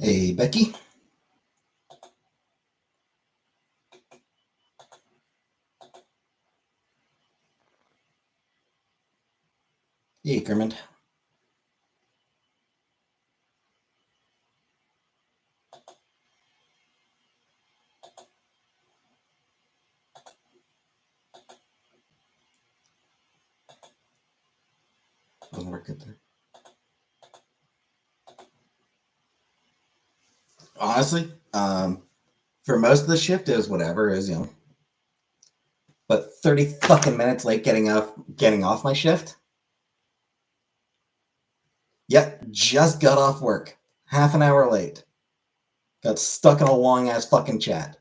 Hey, Becky. Hey, Kermit. Doesn't work good there. Honestly, for most of the shift, it was whatever. But 30 fucking minutes late getting off my shift. Yep, just got off work. Half an hour late. Got stuck in a long ass fucking chat.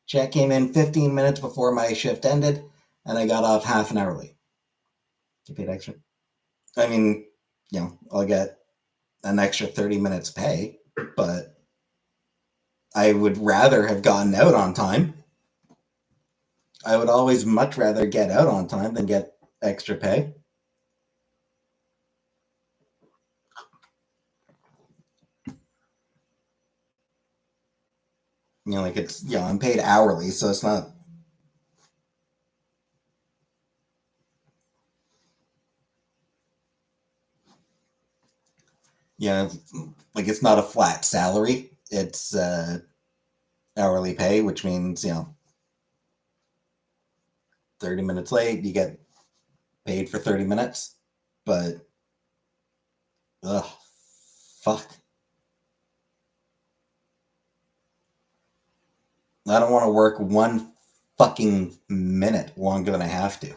Chat came in 15 minutes before my shift ended, and I got off half an hour late. You paid extra. I mean, I'll get an extra 30 minutes pay, but I would rather have gotten out on time. I would always much rather get out on time than get extra pay. I'm paid hourly, so it's not. Yeah, it's not a flat salary. It's hourly pay, which means 30 minutes late, you get paid for 30 minutes. But ugh, fuck. I don't want to work one fucking minute longer than I have to.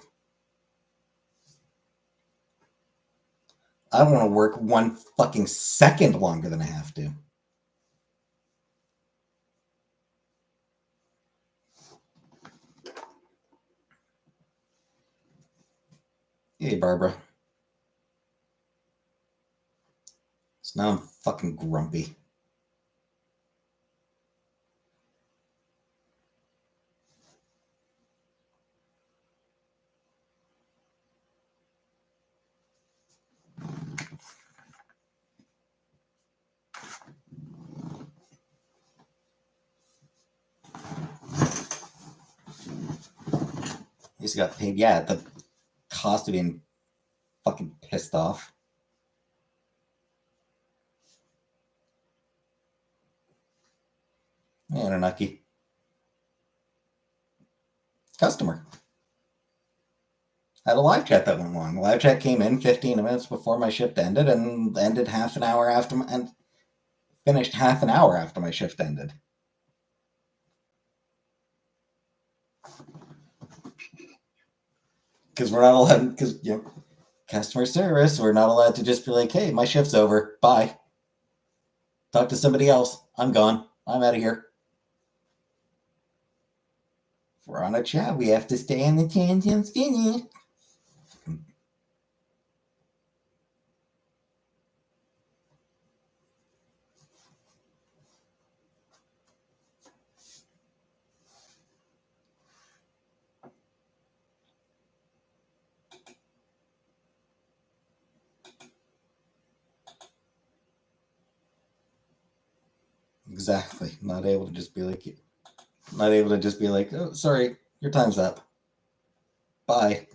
I don't want to work one fucking second longer than I have to. Hey, Barbara. So now I'm fucking grumpy. He's got paid, yeah, at the cost of being fucking pissed off. Hey, Anunnaki. Customer. Had a live chat that went long. The live chat came in 15 minutes before my shift ended and ended half an hour after and finished half an hour after my shift ended. Because we're not allowed, because, customer service, we're not allowed to just be like, hey, my shift's over. Bye. Talk to somebody else. I'm gone. I'm out of here. If we're on a chat, we have to stay in the chat and finish. Exactly. Not able to just be like, oh, sorry, your time's up. Bye.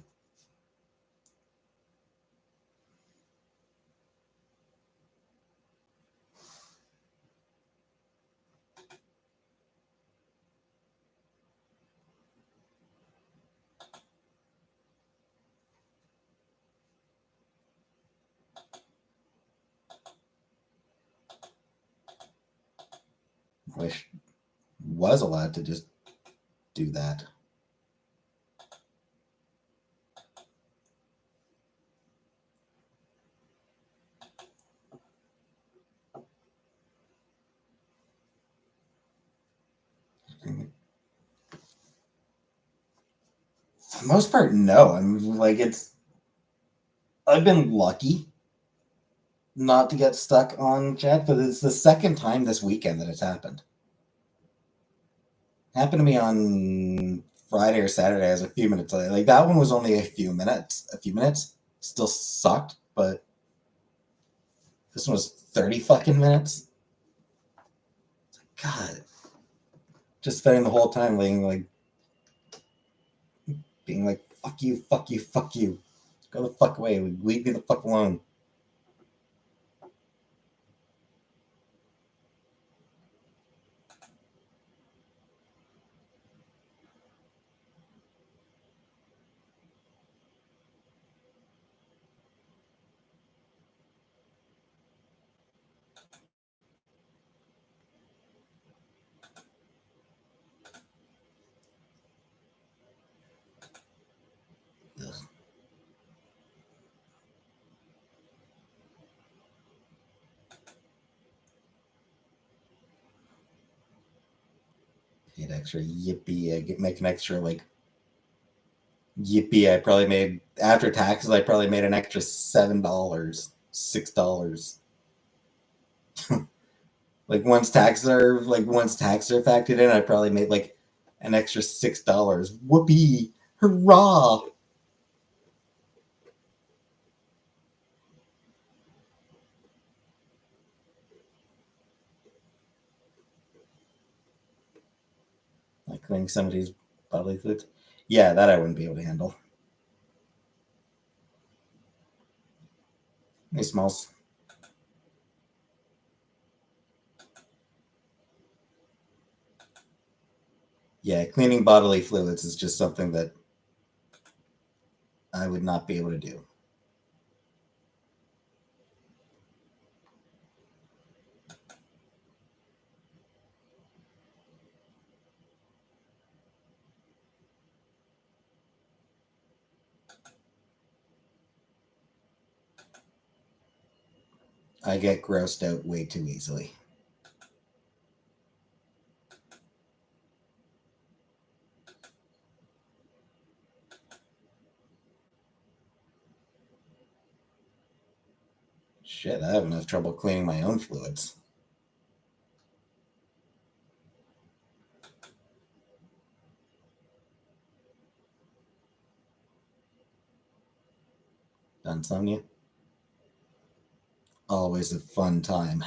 Wish was allowed to just do that. For the most part, no. I'm like I've been lucky not to get stuck on chat, but it's the second time this weekend that it's happened. Happened to me on Friday or Saturday. I was a few minutes late. Like that one was only a few minutes. Still sucked, but this one was 30 fucking minutes. God, just spending the whole time being like, fuck you, fuck you, fuck you. Go the fuck away. Leave me the fuck alone. Ugh. Paid extra. Yippee. Make an extra, yippee. I probably made, after taxes, I probably made an extra $7, $6. Once taxes are factored in, I probably made like an extra $6. Whoopee! Hurrah! Like cleaning somebody's bodily fluids. Yeah, that I wouldn't be able to handle. Hey, Smalls. Yeah, cleaning bodily fluids is just something that I would not be able to do. I get grossed out way too easily. Shit, I have enough trouble cleaning my own fluids. Done, Sonia? Always a fun time.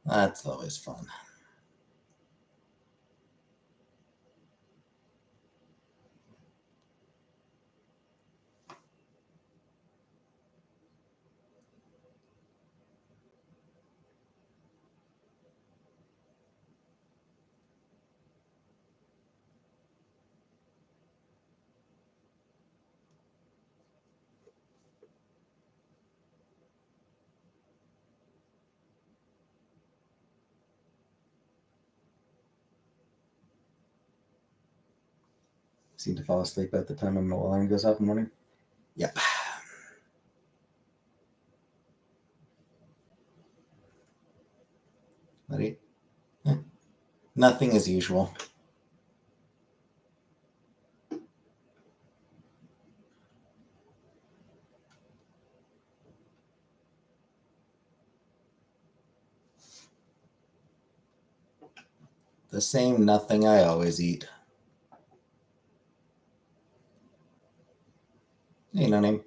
That's always fun. Seem to fall asleep at the time my alarm goes off in the morning. Yep. Buddy. Nothing as usual. The same nothing I always eat. Hey, no name.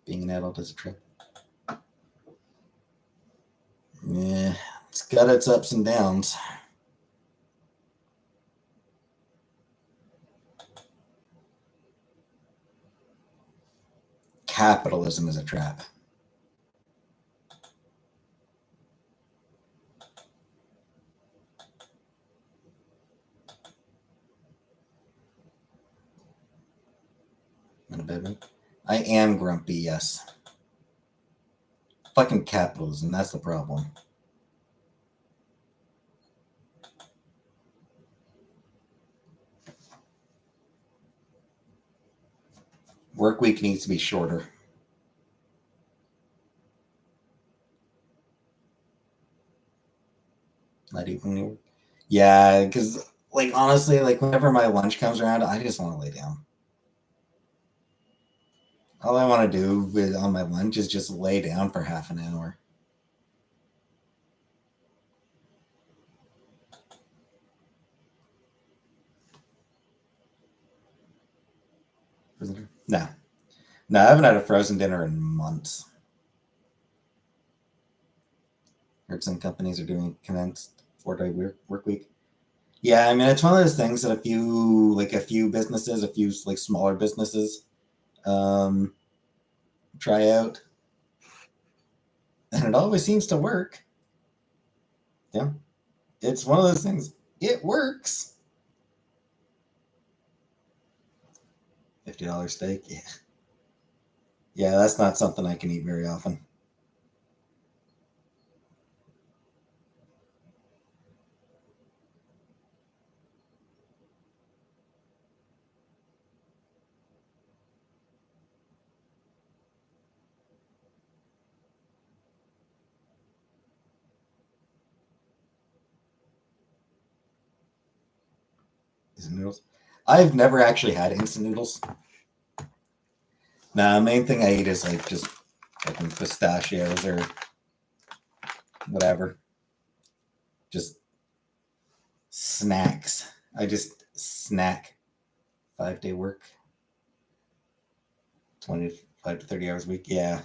Being an adult is a trip. Yeah, it's got its ups and downs. Capitalism is a trap. In a bad mood. I am grumpy, yes. Fucking capitalism, that's the problem. Work week needs to be shorter. Not even. Yeah, because honestly, whenever my lunch comes around, I just want to lay down. All I want to on my lunch is just lay down for half an hour. No. No, I haven't had a frozen dinner in months. Heard some companies are doing condensed 4-day work week. Yeah, I mean it's one of those things that a few businesses, a few like smaller businesses, um, try out, and it always seems to work. Yeah, it's one of those things. It works. $50 steak. Yeah, yeah, that's not something I can eat very often. Instant noodles. I've never actually had instant noodles. Nah, the main thing I eat is like just fucking pistachios or whatever. Just snacks. I just snack. 5-day work, 25 to 30 hours a week. Yeah.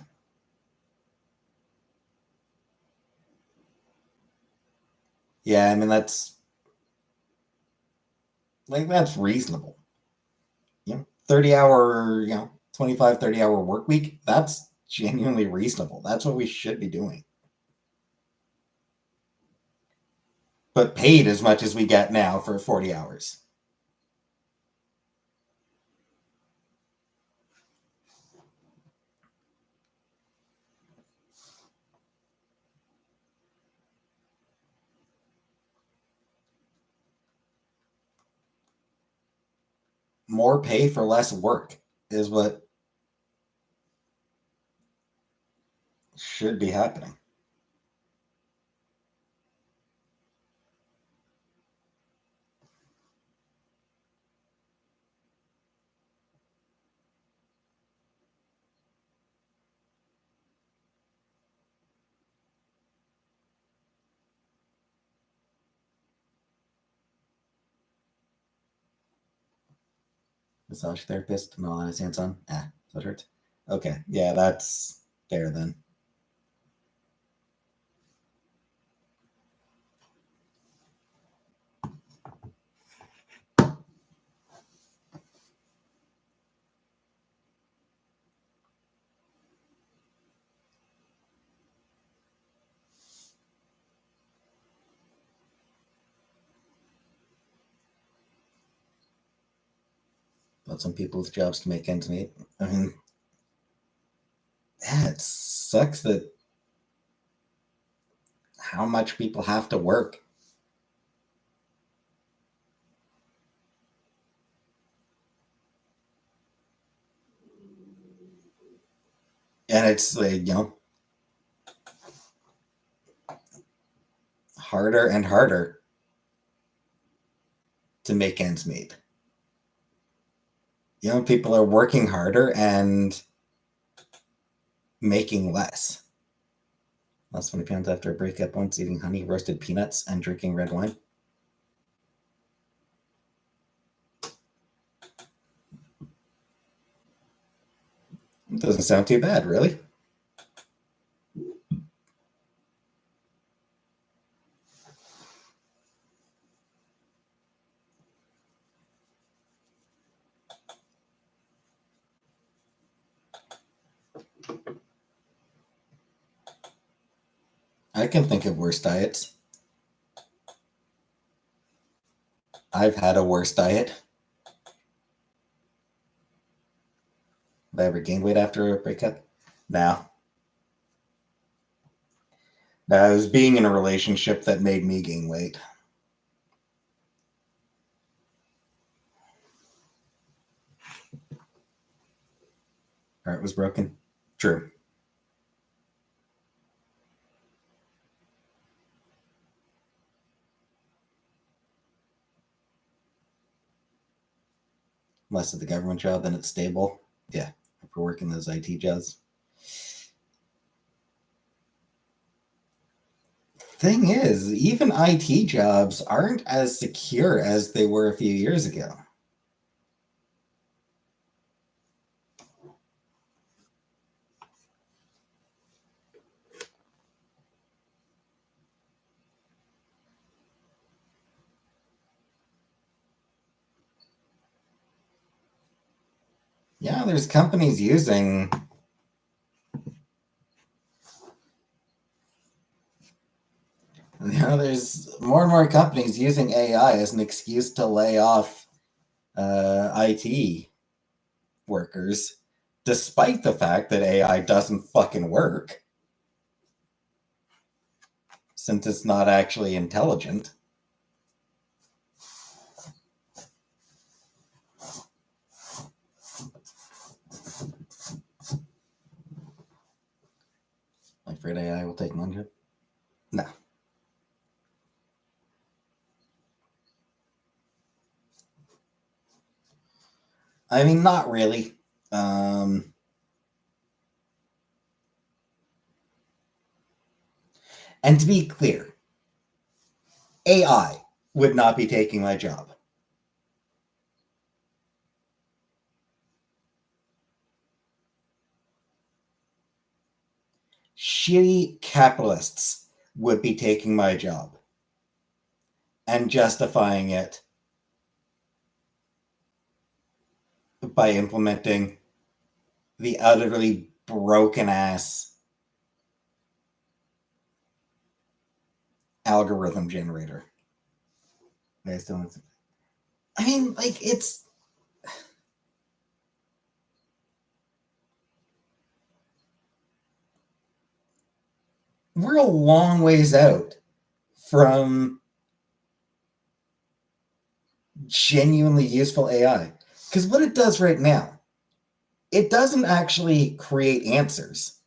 Yeah, I mean that's reasonable. 30 hour, 25, 30 hour work week, that's genuinely reasonable. That's what we should be doing. But paid as much as we get now for 40 hours. More pay for less work is what should be happening. Massage therapist, no, that's hands on. Ah, that hurts. Okay, yeah, that's fair then. But some people's jobs to make ends meet. I mean, yeah, it sucks that how much people have to work. And it's like, harder and harder to make ends meet. People are working harder and making less. Lost 20 pounds after a breakup once, eating honey roasted peanuts and drinking red wine. It doesn't sound too bad, really. I can think of worse diets. I've had a worse diet. Have I ever gained weight after a breakup? No. No, I was being in a relationship that made me gain weight. Heart was broken. True. Less of the government job, then it's stable. Yeah, if we're working those IT jobs. Thing is, even IT jobs aren't as secure as they were a few years ago. Yeah, there's companies using... there's more and more companies using AI as an excuse to lay off IT workers, despite the fact that AI doesn't fucking work, since it's not actually intelligent. I'm afraid AI will take one job. No. I mean, not really. And to be clear, AI would not be taking my job. Shitty capitalists would be taking my job and justifying it by implementing the utterly broken ass algorithm generator. I mean, like, it's... we're a long ways out from genuinely useful AI. Because what it does right now, it doesn't actually create answers.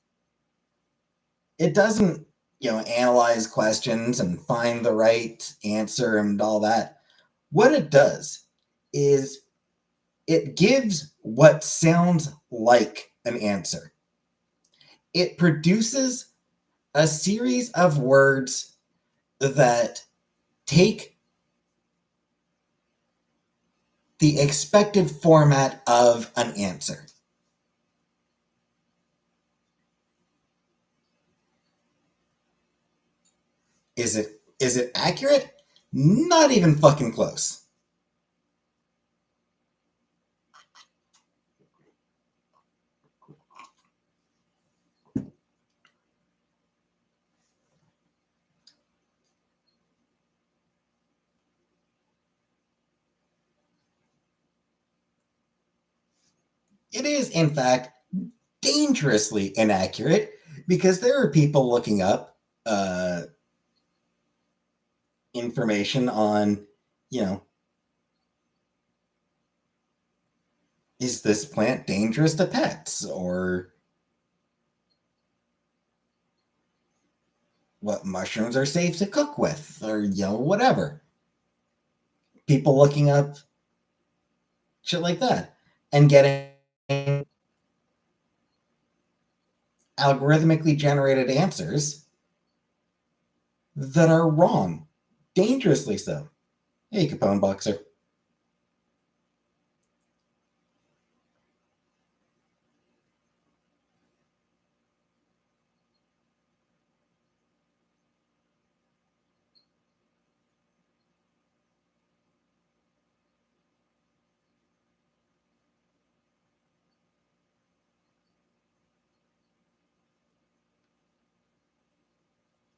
It doesn't, analyze questions and find the right answer and all that. What it does is it gives what sounds like an answer. It produces a series of words that take the expected format of an answer. Is it accurate? Not even fucking close. It is, in fact, dangerously inaccurate because there are people looking up information on, is this plant dangerous to pets? Or what mushrooms are safe to cook with? Or, whatever. People looking up shit like that and getting algorithmically generated answers that are wrong. Dangerously so. Hey, Capone Boxer.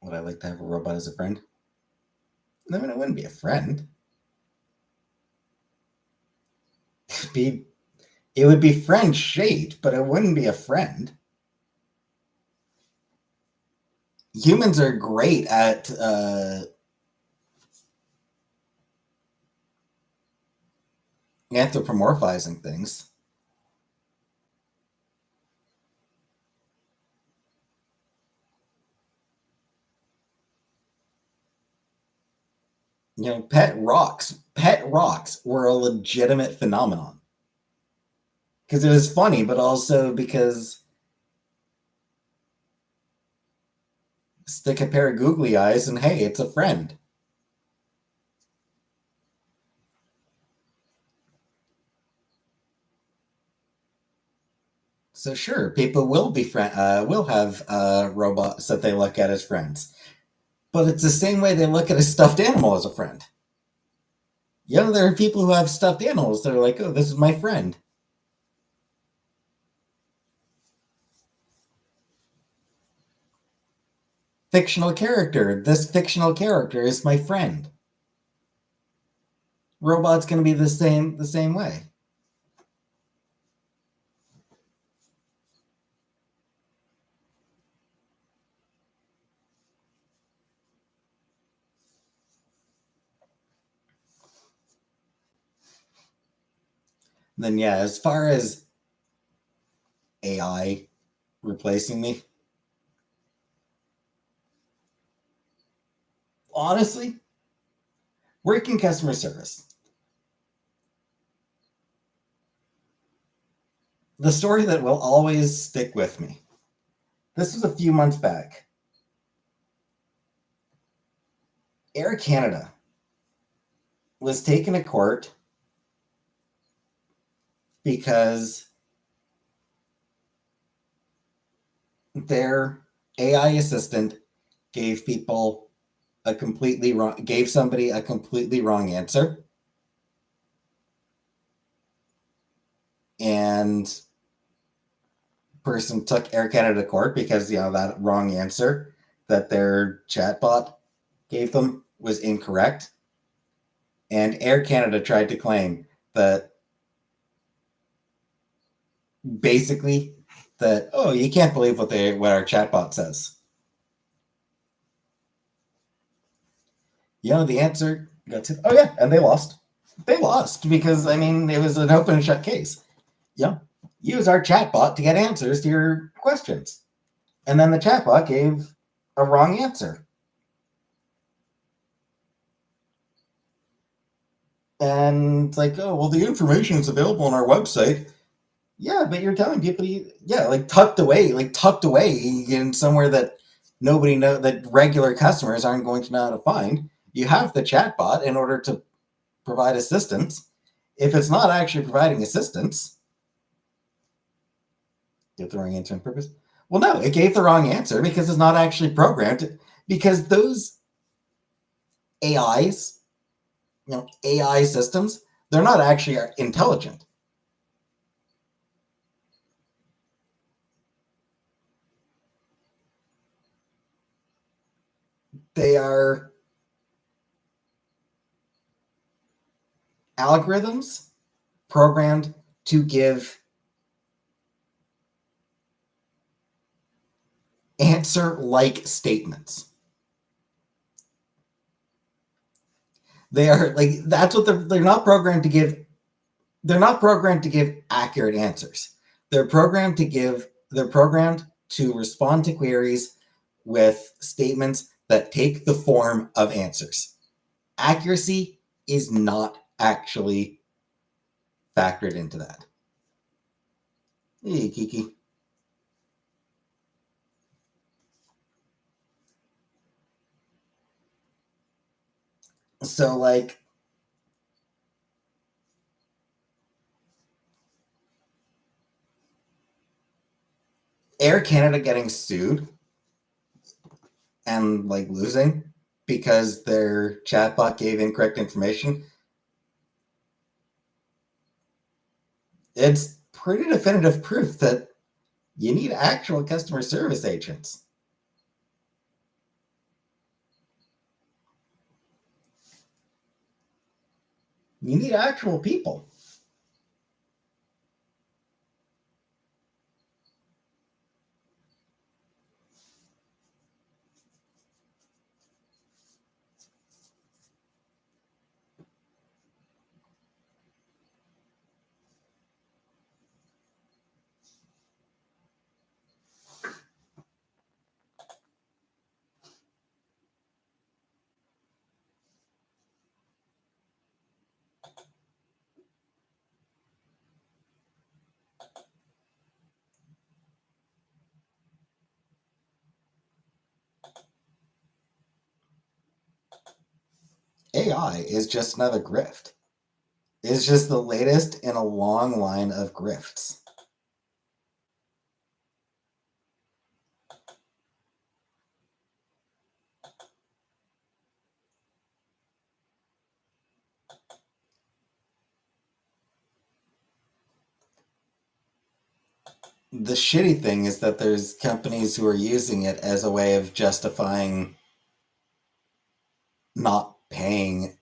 Would I like to have a robot as a friend? No, it wouldn't be a friend. It would be friend shaped, but it wouldn't be a friend. Humans are great at anthropomorphizing things. Pet rocks were a legitimate phenomenon. Because it was funny, but also because stick a pair of googly eyes and hey, it's a friend. So sure, people will have robots that they look at as friends, but it's the same way they look at a stuffed animal as a friend. There are people who have stuffed animals that are like, oh, this is my friend. fictional character. This fictional character is my friend. Robot's going to be the same way. Then yeah, as far as AI replacing me, honestly, working customer service. The story that will always stick with me. This was a few months back. Air Canada was taken to court because their AI assistant gave people gave somebody a completely wrong answer. And person took Air Canada to court because that wrong answer that their chatbot gave them was incorrect. And Air Canada tried to claim that basically that, oh, you can't believe what our chatbot says. The answer got to, oh yeah, and they lost. They lost because it was an open and shut case. Use our chatbot to get answers to your questions. And then the chatbot gave a wrong answer. And it's like, oh, well, the information is available on our website. Yeah, but you're telling people, tucked away in somewhere that that regular customers aren't going to know how to find. You have the chatbot in order to provide assistance. If it's not actually providing assistance, get the wrong answer on purpose. Well, no, it gave the wrong answer because it's not actually programmed. Because those AIs, AI systems, they're not actually intelligent. They are algorithms programmed to give answer-like statements. They are that's what they're not programmed to give. They're not programmed to give accurate answers. They're programmed to respond to queries with statements that take the form of answers. Accuracy is not actually factored into that. Hey, Kiki. So, Air Canada getting sued and losing because their chatbot gave incorrect information, it's pretty definitive proof that you need actual customer service agents. You need actual people. AI is just another grift. It's just the latest in a long line of grifts. the shitty thing is that there's companies who are using it as a way of justifying not paying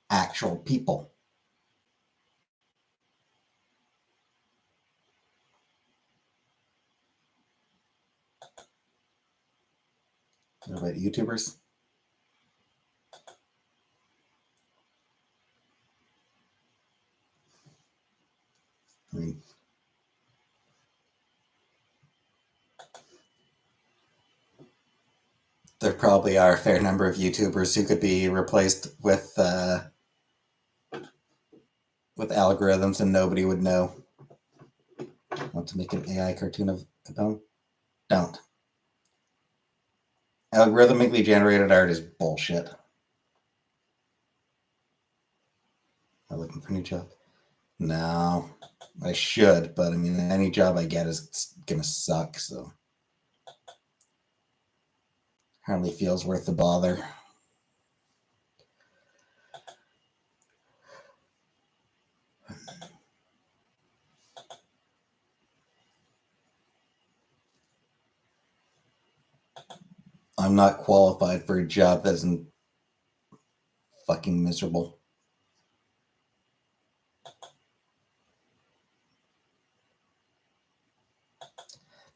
actual people. What about YouTubers? I mean, there probably are a fair number of YouTubers who could be replaced with algorithms and nobody would know. Want to make an AI cartoon of Capone? Don't. Algorithmically generated art is bullshit. I'm looking for a new job. No, I should, but I mean, any job I get is gonna suck, so hardly feels worth the bother. I'm not qualified for a job that isn't fucking miserable.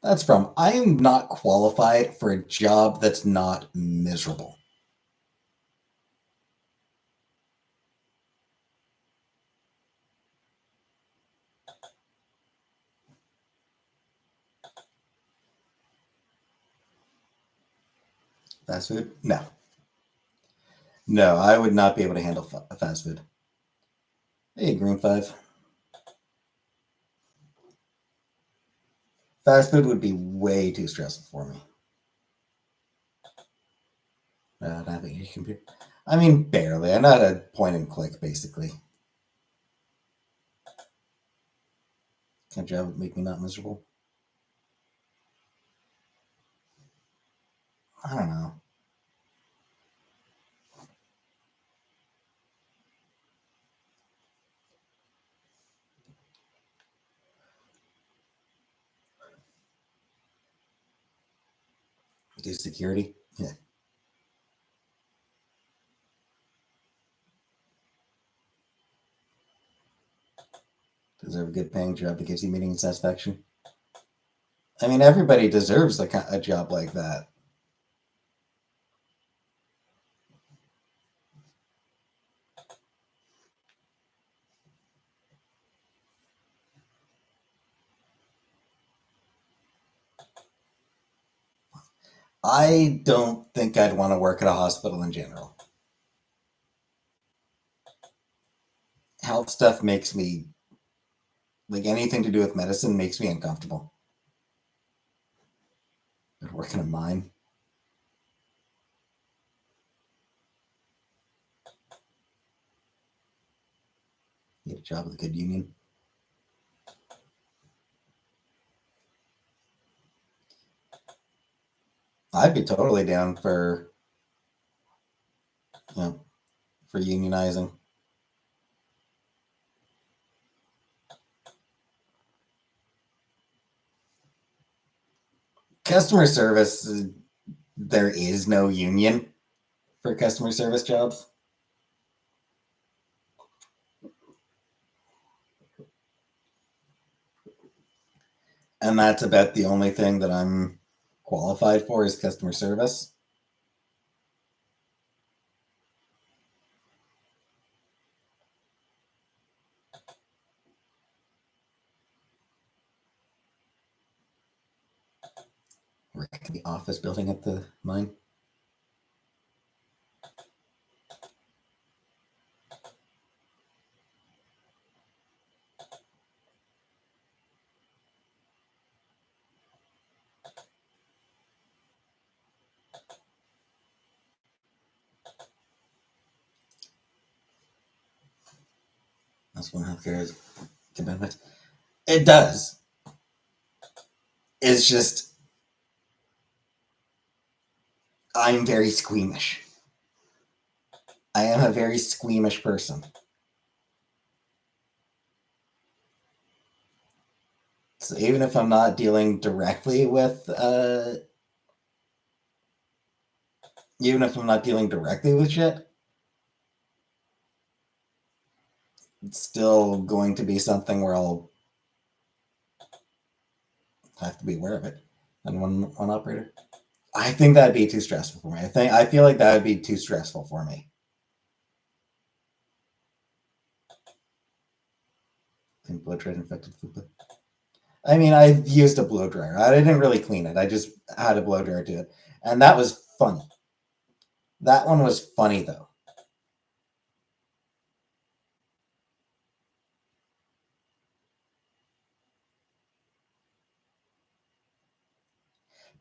That's from I am not qualified for a job that's not miserable. Fast food? No. No, I would not be able to handle fast food. Hey, Green 5. Fast food would be way too stressful for me. Not having a computer. I mean, barely. I'm not a point and click, basically. Can a job make me not miserable? I don't know. Do security? Yeah. Deserve a good paying job that gives you meaning and satisfaction. I mean, everybody deserves a job like that. I don't think I'd want to work at a hospital in general. Health stuff makes me, like anything to do with medicine, makes me uncomfortable. I'd work in a mine. Get a job with a good union. I'd be totally down you know, for unionizing. Customer service, there is no union for customer service jobs. And that's about the only thing that I'm qualified for is customer service. Work in the office building at the mine. That's one healthcare is good benefits. It does. It's just I'm very squeamish. I am a very squeamish person. So even if I'm not dealing directly with, even if I'm not dealing directly with shit, it's still going to be something where I'll have to be aware of it. And one operator. I think that'd be too stressful for me. I feel like that would be too stressful for me. And blow dryer infected food. I mean, I used a blow dryer. I didn't really clean it. I just had a blow dryer do it, and that was funny. That one was funny though.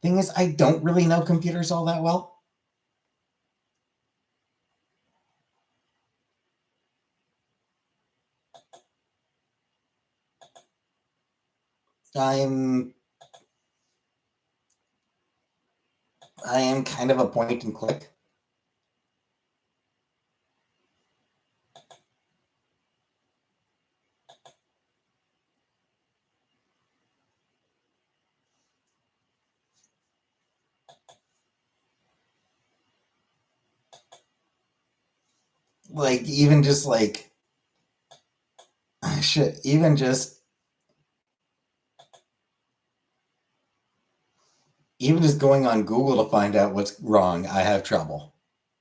Thing is, I don't really know computers all that well. I'm I am kind of a point and click. Like even just like shit, even just going on Google to find out what's wrong, I have trouble.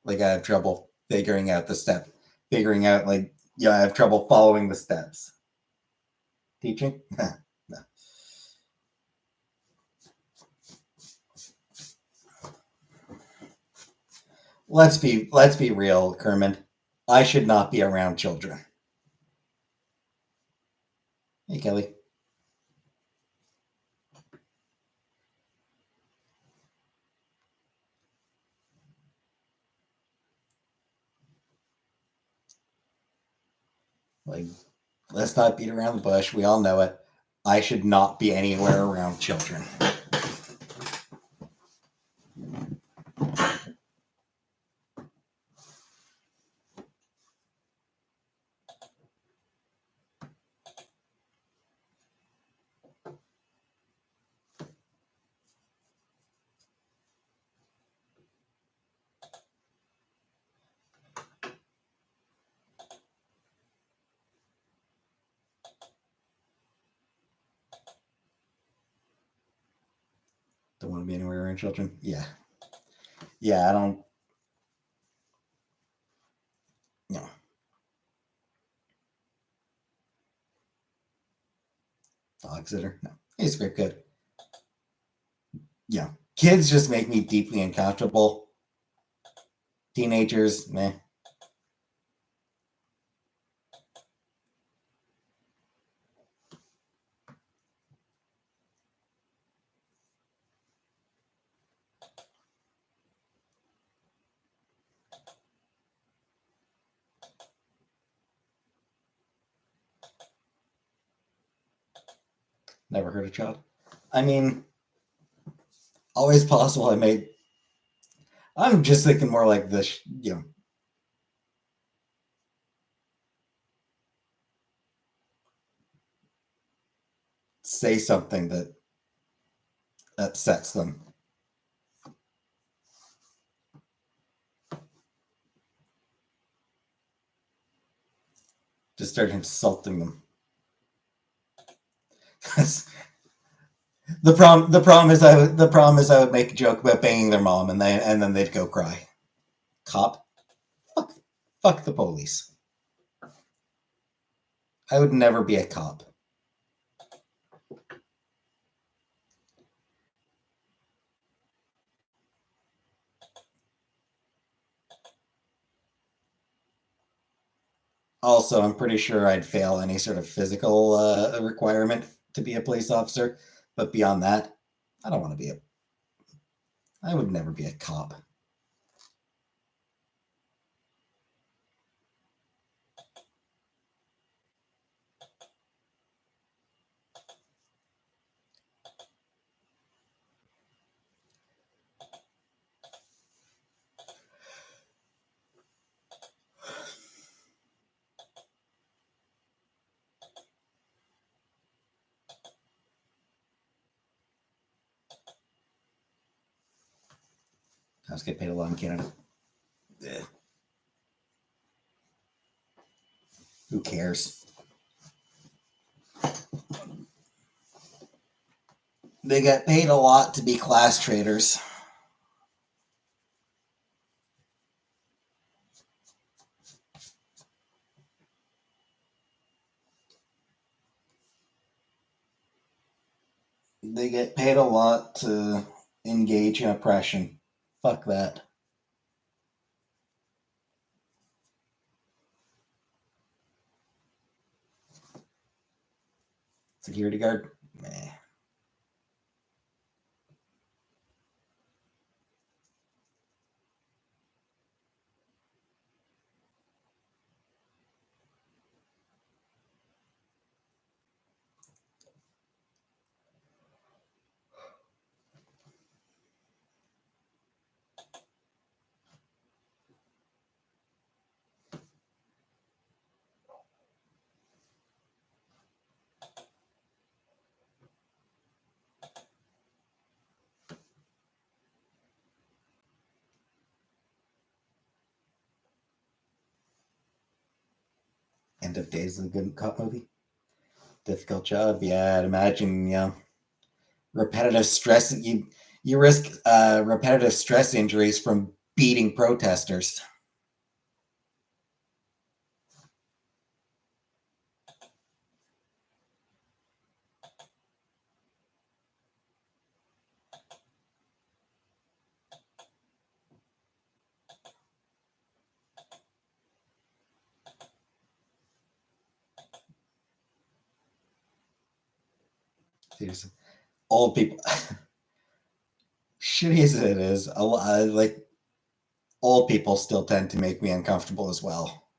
Like I have trouble figuring out the step, figuring out like yeah, I have trouble following the steps. Teaching? No. Let's be real, Kermit. I should not be around children. Hey, Kelly. Like, let's not beat around the bush. We all know it. I should not be anywhere around children. Don't want to be anywhere around children. Yeah. Yeah, I don't. No. Dog sitter. No. He's very good. Yeah. Kids just make me deeply uncomfortable. Teenagers, meh. Never hurt a child. I mean, always possible. I'm just thinking more like this. Say something that upsets them. Just start insulting them. The problem is I would make a joke about banging their mom and then they'd go cry. Cop? Fuck, fuck the police. I would never be a cop. Also, I'm pretty sure I'd fail any sort of physical requirement to be a police officer. But beyond that, I don't want to be a. I would never be a cop. Cops get paid a lot in Canada. Ugh. Who cares? They get paid a lot to be class traders. They get paid a lot to engage in oppression. Fuck that. Security guard? Meh. End of Days is a good cop movie. Difficult job. Yeah, I'd imagine, repetitive stress. You risk repetitive stress injuries from beating protesters. There's old people. Shitty as it is, like old people still tend to make me uncomfortable as well.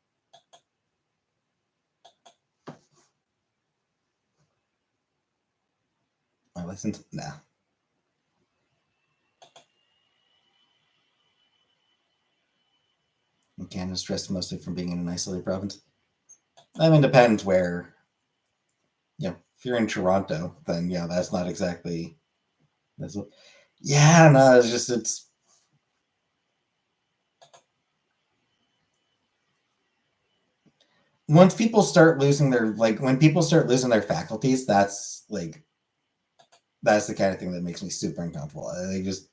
I listen to nah. Canada's stressed mostly from being in an isolated province. I mean, depends where. If you're in Toronto, then yeah, that's not exactly. That's what, yeah, no, it's once people start losing their when people start losing their faculties, that's the kind of thing that makes me super uncomfortable. They just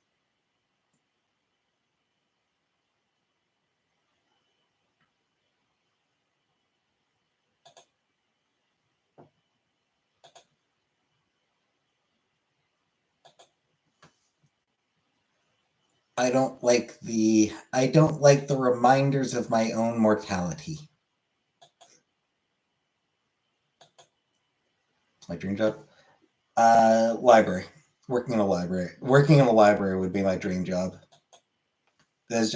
I don't like the reminders of my own mortality. My dream job, library. Working in a library. Working in a library would be my dream job. That's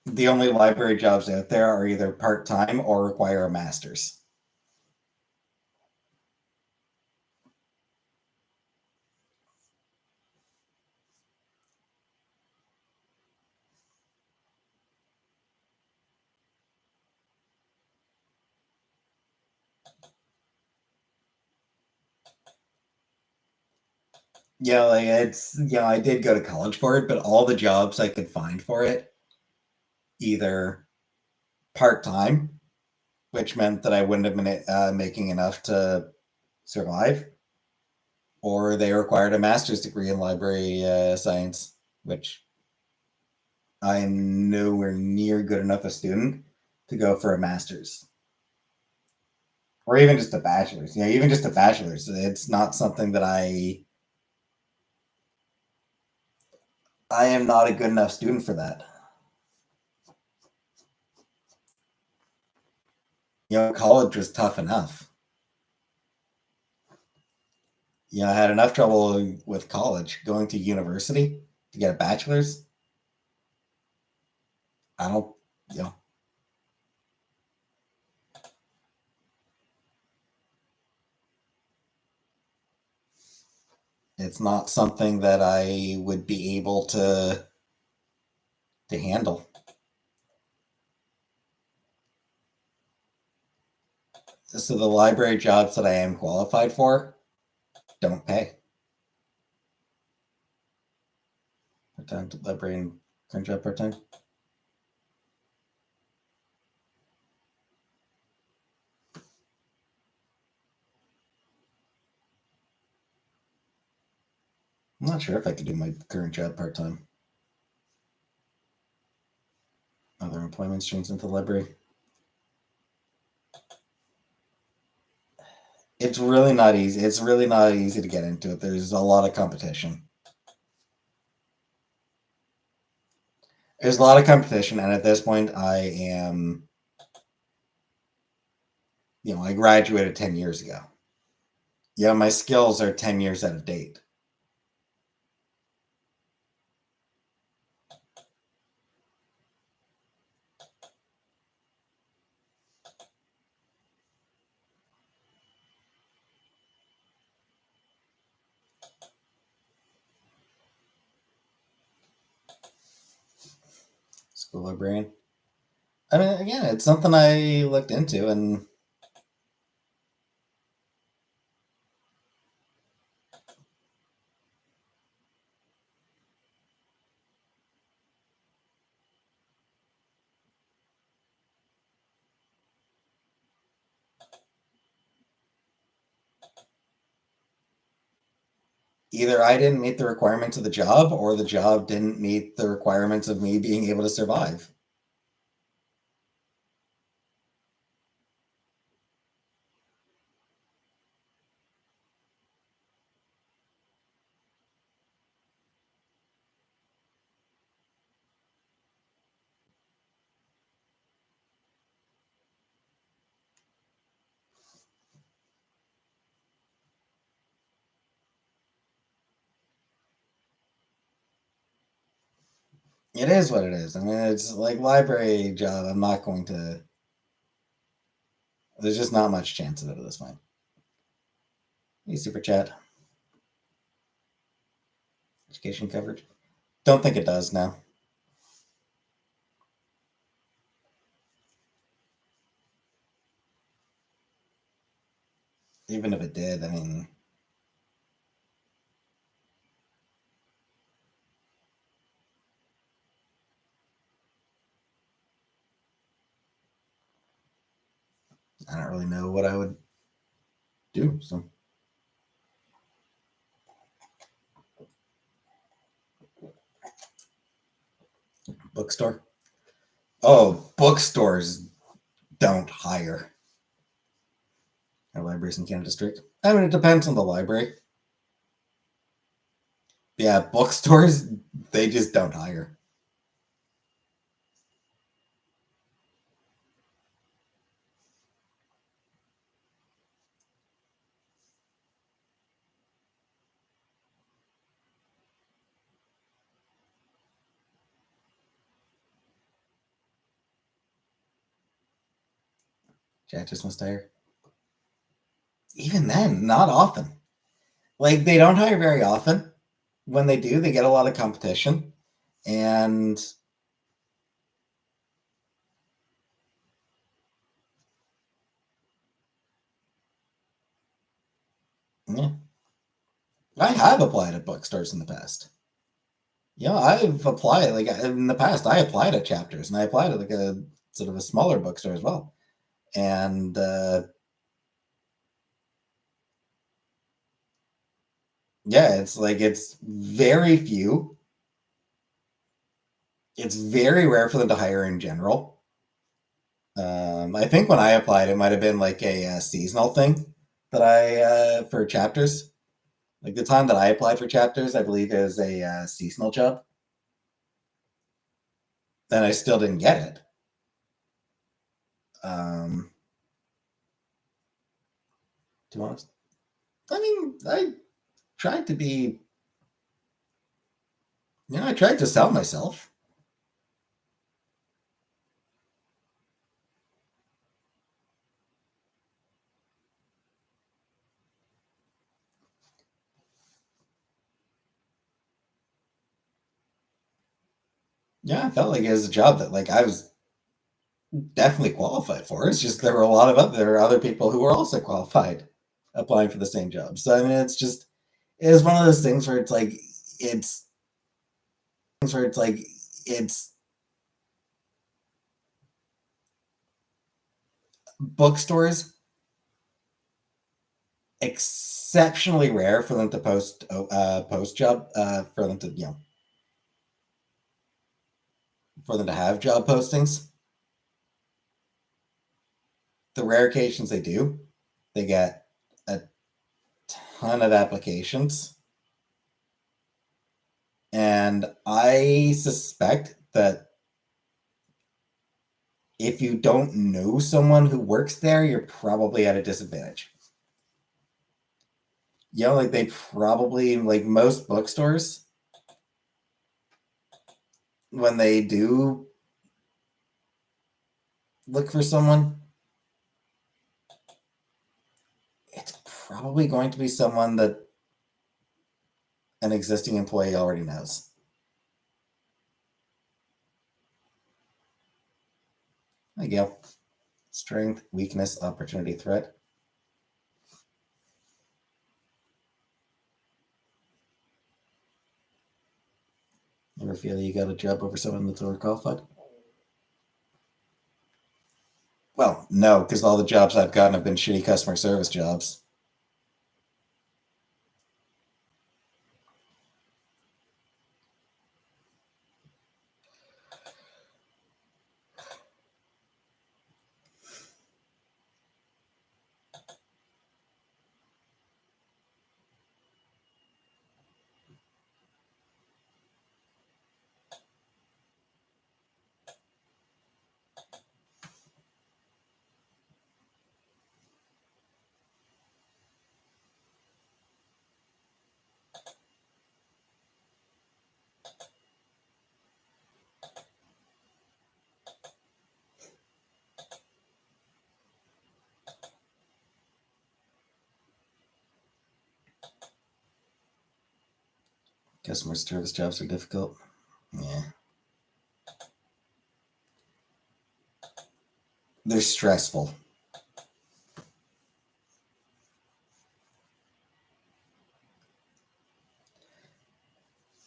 the only library jobs out there are either part time or require a master's. I did go to college for it, but all the jobs I could find for it, either part time, which meant that I wouldn't have been making enough to survive, or they required a master's degree in library science, which I am nowhere near good enough a student to go for a master's. Or even just a bachelor's. Even just a bachelor's. It's not something that I am not a good enough student for that. College was tough enough. I had enough trouble with college. Going to university to get a bachelor's, I don't, you know, it's not something that I would be able to handle. So the library jobs that I am qualified for, don't pay. Part-time librarian, current job part-time. I'm not sure if I could do my current job part-time. Other employment streams into the library. It's really not easy. It's really not easy to get into it. There's a lot of competition. There's a lot of competition, and at this point, I am, I graduated 10 years ago. Yeah, my skills are 10 years out of date. School librarian. I mean, again, it's something I looked into, and either I didn't meet the requirements of the job, or the job didn't meet the requirements of me being able to survive. It is what it is. I mean, it's like library job. I'm not going to. There's just not much chance of it at this point. Hey, super chat. Education coverage. Don't think it does now. Even if it did, I mean, I don't really know what I would do. So, bookstore. Oh, bookstores don't hire. Our libraries in Canada District. I mean, it depends on the library. Yeah, bookstores, they just don't hire. Chat just must hire. Even then, not often. Like, they don't hire very often. When they do, they get a lot of competition. And yeah, I have applied at bookstores in the past. Yeah, I've applied, like, in the past, I applied at Chapters, and I applied at like a sort of a smaller bookstore as well. And yeah, it's like it's very few. It's very rare for them to hire in general. I think when I applied, it might have been like a seasonal thing that I for Chapters. Like the time that I applied for Chapters, I believe it was a seasonal job. Then I still didn't get it. To be honest, I mean, I tried to be, I tried to sell myself. Yeah, I felt like it was a job that like I was definitely qualified for. It's just there were a lot of there were other people who were also qualified applying for the same job. So I mean, it's just It's one of those things where it's it's bookstores exceptionally rare for them to post job for them to for them to have job postings. The rare occasions they do, they get a ton of applications, and I suspect that if you don't know someone who works there, you're probably at a disadvantage. Like they probably, like most bookstores, when they do look for someone, it's probably going to be someone that an existing employee already knows. Hi, Gail. Strength, weakness, opportunity, threat. Ever feel you got a job over someone that's overqualified? Well, no, because all the jobs I've gotten have been shitty customer service jobs. Customer service jobs are difficult. Yeah. They're stressful.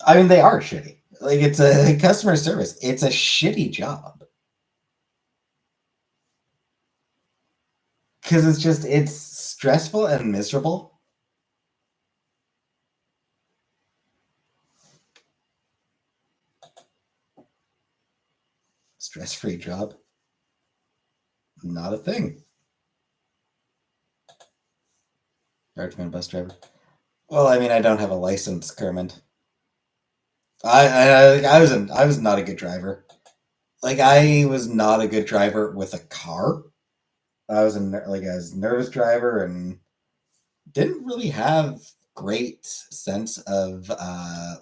I mean, they are shitty. Like, it's a customer service. It's a shitty job. Because it's stressful and miserable. Stress-free job. Not a thing. Archman bus driver. Well, I mean, I don't have a license, Kermit. I was not a good driver. Like, I was not a good driver with a car. I was I was a nervous driver and didn't really have great sense of um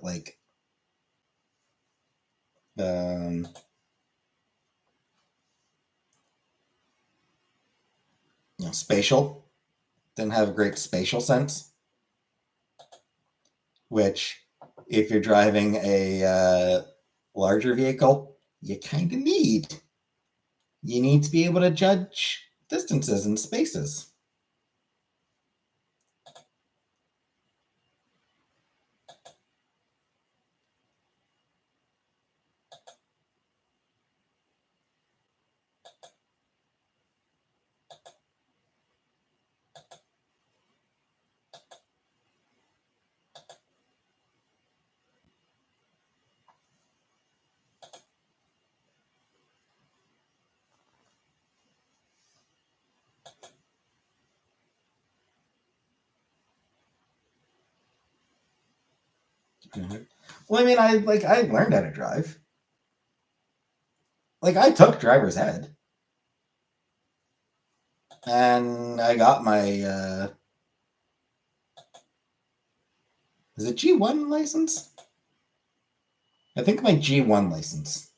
spatial. Didn't have a great spatial sense, which if you're driving a larger vehicle, you kind of need. You need to be able to judge distances and spaces. Mhm. Well, I mean, I learned how to drive. Like I took driver's ed, and I got my is it G1 license? I think my G1 license.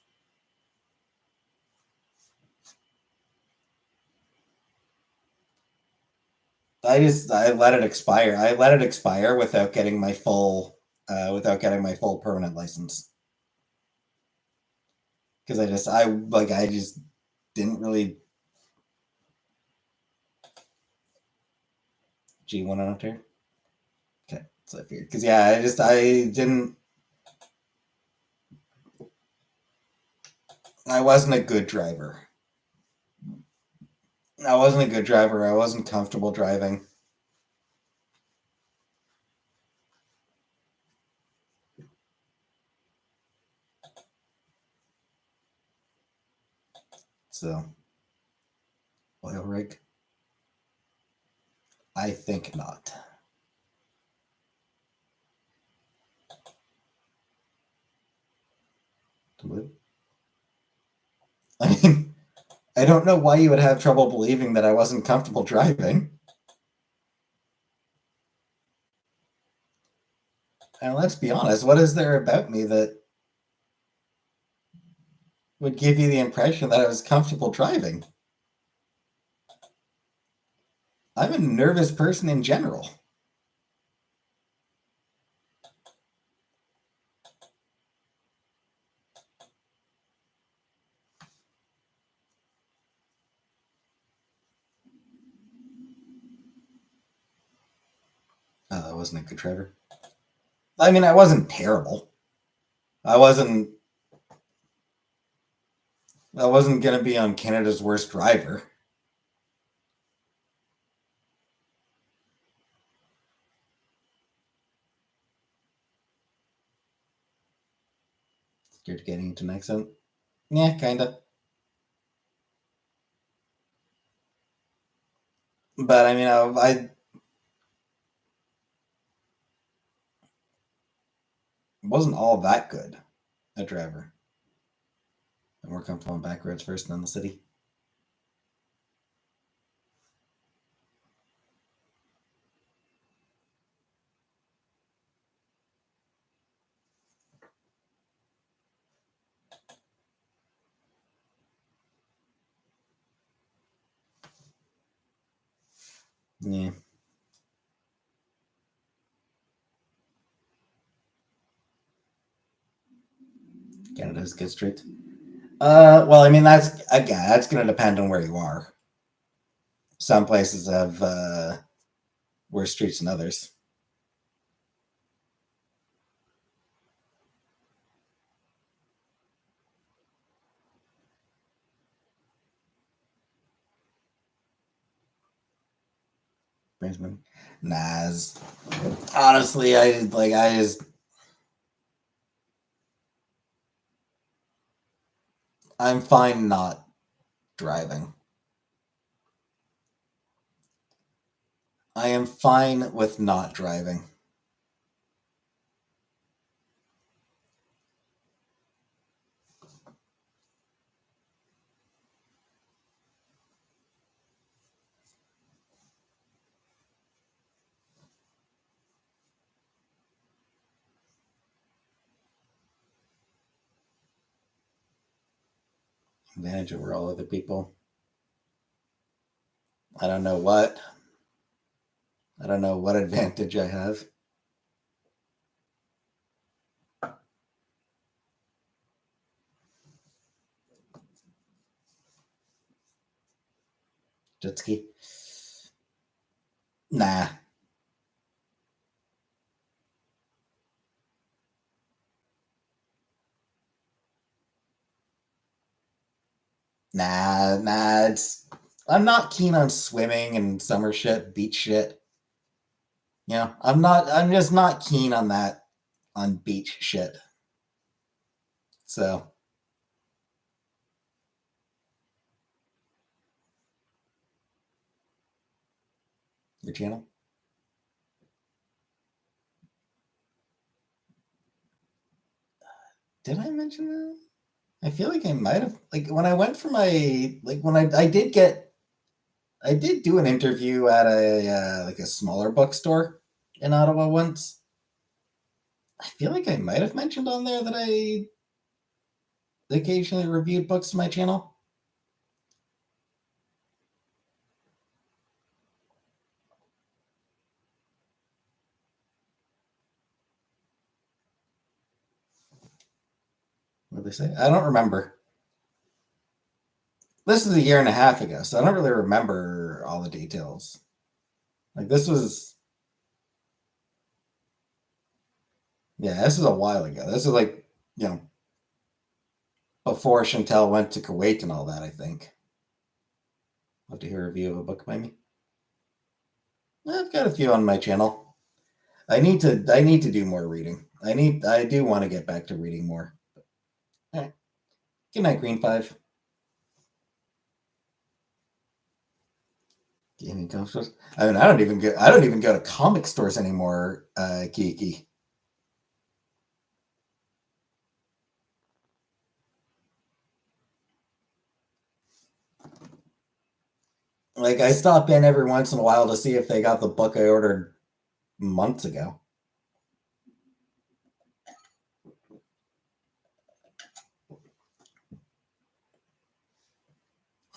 I let it expire. I let it expire without getting my full permanent license because I just didn't really G1 on Ontario. Okay. So I figured, because yeah, I wasn't a good driver. I wasn't a good driver. I wasn't comfortable driving. So, oil rig? I think not. I mean, I don't know why you would have trouble believing that I wasn't comfortable driving. And let's be honest, what is there about me that would give you the impression that I was comfortable driving? I'm a nervous person in general. Oh, I wasn't a good driver. I mean, I wasn't terrible. I wasn't. I wasn't gonna be on Canada's worst driver. Scared of getting into an accent. Yeah, kinda. But I mean, I wasn't all that good a driver. I'm more comfortable on back roads first and then the city. Yeah, Canada's good street. Well, I mean, that's going to depend on where you are. Some places have worse streets than others. Brisbane, nah. Honestly, I'm fine not driving. I am fine with not driving. Advantage over all other people. I don't know what. I don't know what advantage I have. Jet ski. Nah. Nah. I'm not keen on swimming and summer shit, beach shit. I'm just not keen on that, on beach shit. So, your channel? Did I mention that? I feel like I might have, like, when I went for my, like, when I did do an interview at like a smaller bookstore in Ottawa once. I feel like I might have mentioned on there that I occasionally reviewed books to my channel. What did they say? I don't remember. This is a year and a half ago, so I don't really remember all the details. Like this was Yeah, this is a while ago. This is like, you know, before Chantel went to Kuwait and all that, I think. Love to hear a review of a book by me. I've got a few on my channel. I need to do more reading. I do want to get back to reading more. All right. Good night, Green Five. Gaming comic stores. I mean, I don't even go to comic stores anymore, Kiki. Like I stop in every once in a while to see if they got the book I ordered months ago.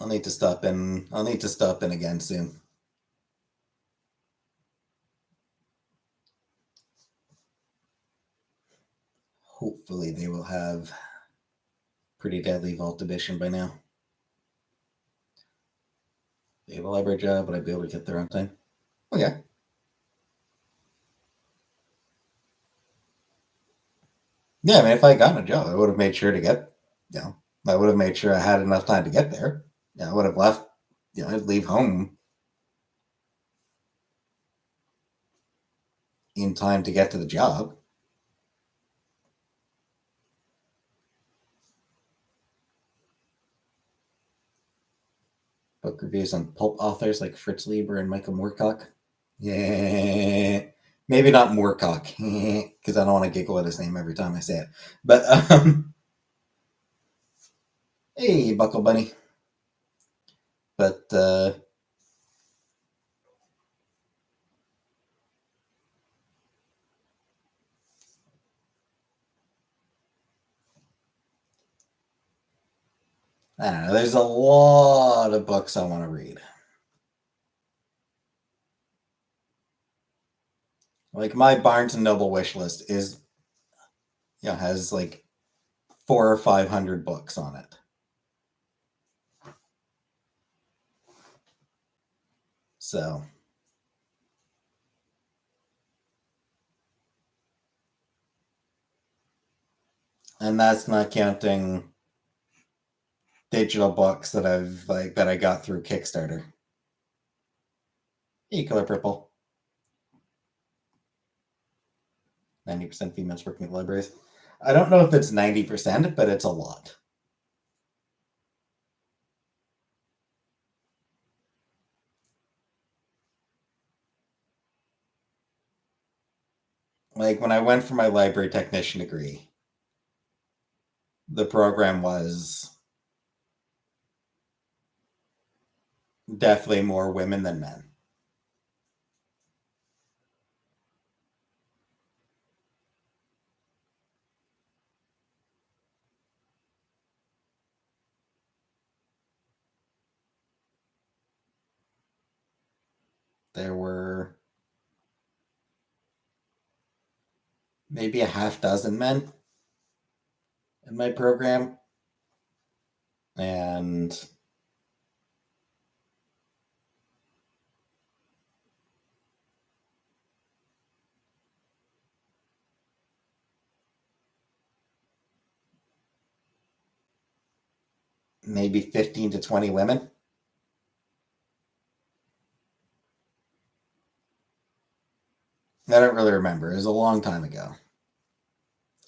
I'll need to stop in. I'll need to stop in again soon. Hopefully, they will have Pretty Deadly Vault Edition by now. They have a library job, but I'd be able to get there on time. Oh yeah. Yeah, I mean, if I got a job, I would have made sure to get, you know, I would have made sure I had enough time to get there. Yeah, I would have left, I'd leave home in time to get to the job. Book reviews on pulp authors like Fritz Lieber and Michael Moorcock. Yeah, maybe not Moorcock because I don't want to giggle at his name every time I say it. But hey, Buckle Bunny. But I don't know. There's a lot of books I want to read. Like my Barnes and Noble wish list is, has like 400 or 500 books on it. So, and that's not counting digital books that I got through Kickstarter. Hey, Color Purple. 90% females working at libraries. I don't know if it's 90%, but it's a lot. Like when I went for my library technician degree, the program was definitely more women than men. There were maybe a half dozen men in my program, and maybe 15 to 20 women. I don't really remember. It was a long time ago.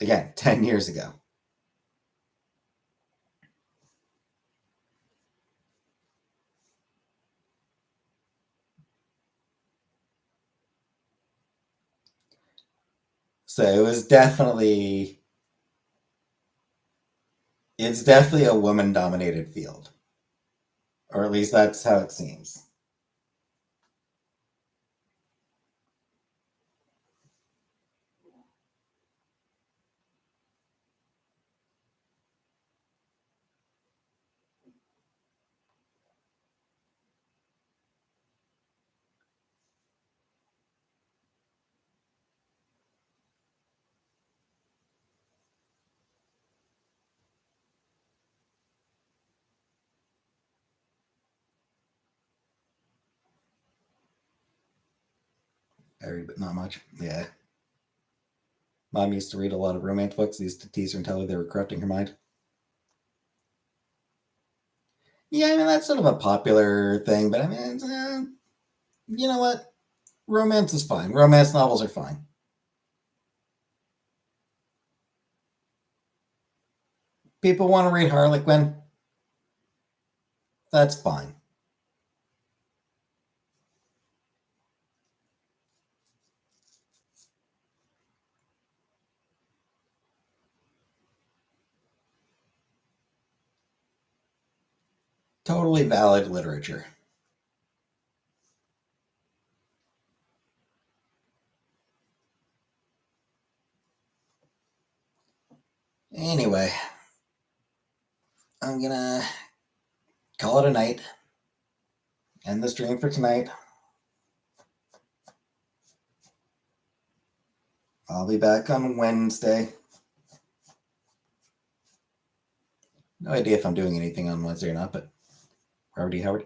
Again, 10 years ago. So it's definitely a woman dominated field, or at least that's how it seems. Very, but not much. Yeah. Mom used to read a lot of romance books. They used to tease her and tell her they were corrupting her mind. Yeah, I mean, that's sort of a popular thing, but I mean, you know what? Romance is fine. Romance novels are fine. People want to read Harlequin. That's fine. Totally valid literature. Anyway, I'm gonna call it a night. End the stream for tonight. I'll be back on Wednesday. No idea if I'm doing anything on Wednesday or not, but Robert D. Howard.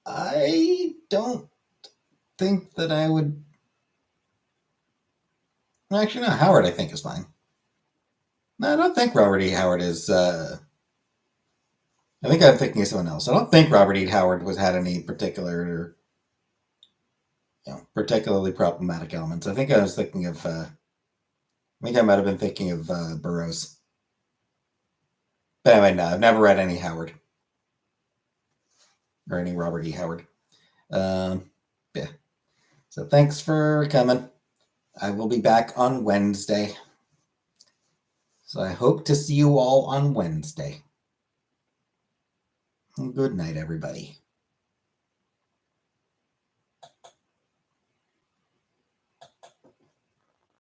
I don't think that I would. Actually, no, Howard I think is fine. No, I don't think Robert E. Howard is. I think I'm thinking of someone else. I don't think Robert E. Howard had any particular, particularly problematic elements. I think I was thinking of. I think I might have been thinking of Burroughs. But anyway, no, I've never read any Howard or any Robert E. Howard. Yeah. So thanks for coming. I will be back on Wednesday. So I hope to see you all on Wednesday. Good night, everybody.